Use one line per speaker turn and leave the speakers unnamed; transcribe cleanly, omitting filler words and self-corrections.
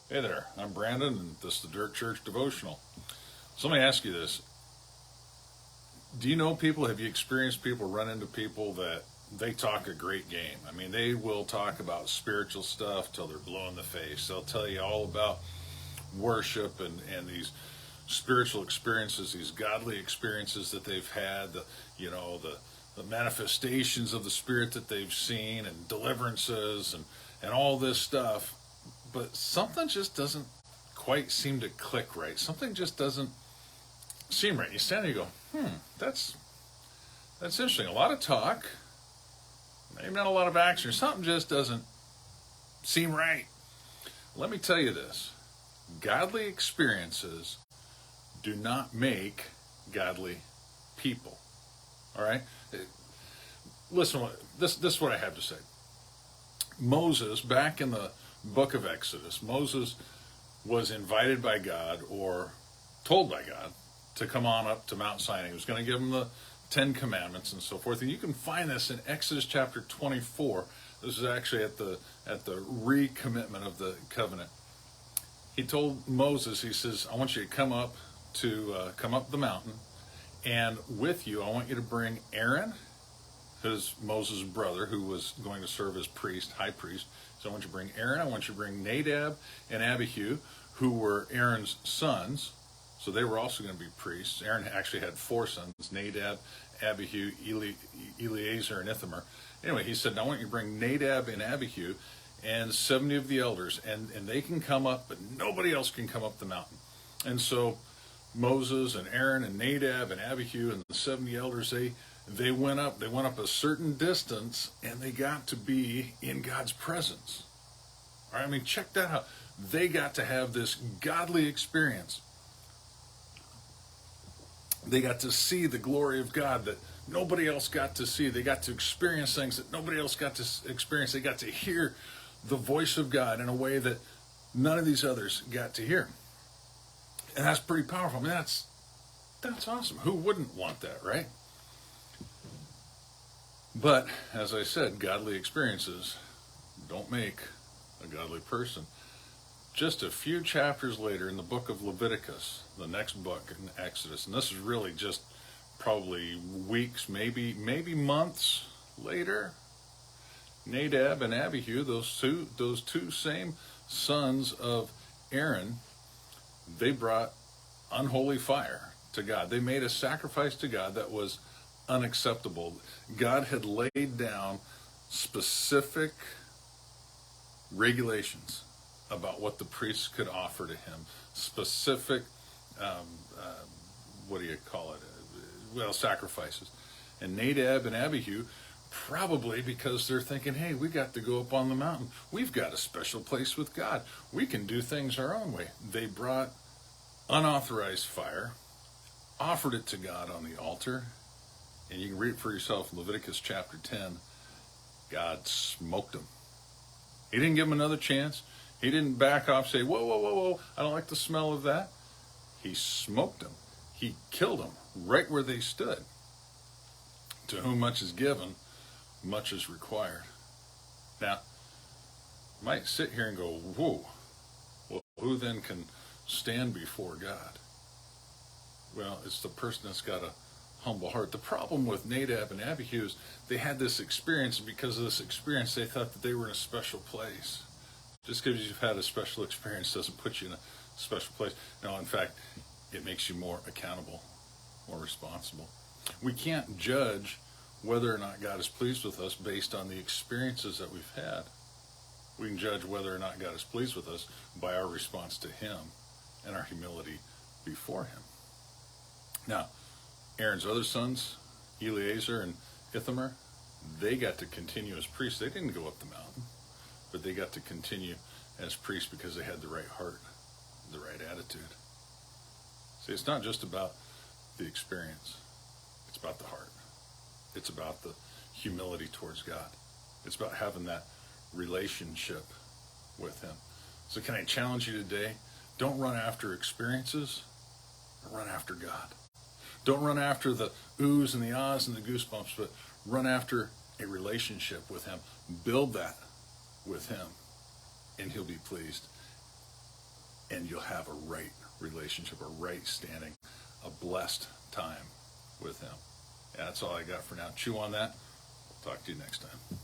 Hey there, I'm Brandon, and this is the Dirt Church Devotional. So let me ask you this. Do you know people, have you experienced people, run into people that they talk a great game? I mean, they will talk about spiritual stuff till they're blue in the face. They'll tell you all about worship and these spiritual experiences, these godly experiences that they've had, the manifestations of the Spirit that they've seen, and deliverances and all this stuff. But something just doesn't quite seem to click right. Something just doesn't seem right. You stand there and you go, that's that's interesting. A lot of talk, maybe not a lot of action. Something just doesn't seem right. Let me tell you this. Godly experiences do not make godly people. All right? Listen, this is what I have to say. Moses, back in the book of Exodus, Moses was invited by God, or told by God, to come on up to Mount Sinai. He was going to give him the Ten Commandments and so forth. And you can find this in Exodus chapter 24. This is actually at the recommitment of the covenant. He told Moses, he says, I want you to come up the mountain, and with you, I want you to bring Aaron, who's Moses' brother, who was going to serve as priest, high priest. So I want you to bring Aaron. I want you to bring Nadab and Abihu, who were Aaron's sons. So they were also going to be priests. Aaron actually had four sons: Nadab, Abihu, Eleazar, and Ithamar. Anyway, he said, I want you to bring Nadab and Abihu and 70 of the elders, and they can come up, but nobody else can come up the mountain. And so Moses and Aaron and Nadab and Abihu and the 70 elders, they went up a certain distance, and they got to be in God's presence. All right, I mean, check that out. They got to have this godly experience. They got to see the glory of God that nobody else got to see. They got to experience things that nobody else got to experience. They got to hear the voice of God in a way that none of these others got to hear. And that's pretty powerful. I mean, that's awesome. Who wouldn't want that, right? But, as I said, godly experiences don't make a godly person. Just a few chapters later in the book of Leviticus, the next book in Exodus, and this is really just probably weeks, maybe months later, Nadab and Abihu, those two same sons of Aaron, they brought unholy fire to God. They made a sacrifice to God that was unacceptable. God had laid down specific regulations about what the priests could offer to him. Specific, what do you call it? Well, sacrifices. And Nadab and Abihu, probably because they're thinking, hey, we got to go up on the mountain. We've got a special place with God. We can do things our own way. They brought unauthorized fire, offered it to God on the altar, and you can read it for yourself in Leviticus chapter 10. God smoked them. He didn't give them another chance. He didn't back off, say, whoa, whoa, whoa, whoa, I don't like the smell of that. He smoked them. He killed them right where they stood. To whom much is given, much is required. Now, you might sit here and go, whoa, well, who then can stand before God? Well, it's the person that's got a humble heart. The problem with Nadab and Abihu is they had this experience, and because of this experience, they thought that they were in a special place. Just because you've had a special experience doesn't put you in a special place. No, in fact, it makes you more accountable, more responsible. We can't judge whether or not God is pleased with us based on the experiences that we've had. We can judge whether or not God is pleased with us by our response to him and our humility before him. Now, Aaron's other sons, Eleazar and Ithamar, they got to continue as priests. They didn't go up the mountain, but they got to continue as priests because they had the right heart, the right attitude. See, it's not just about the experience. It's about the heart. It's about the humility towards God. It's about having that relationship with him. So can I challenge you today? Don't run after experiences, run after God. Don't run after the oohs and the ahs and the goosebumps, but run after a relationship with him. Build that with him, and he'll be pleased. and you'll have a right relationship, a right standing, a blessed time with him. Yeah, that's all I got for now. Chew on that. Talk to you next time.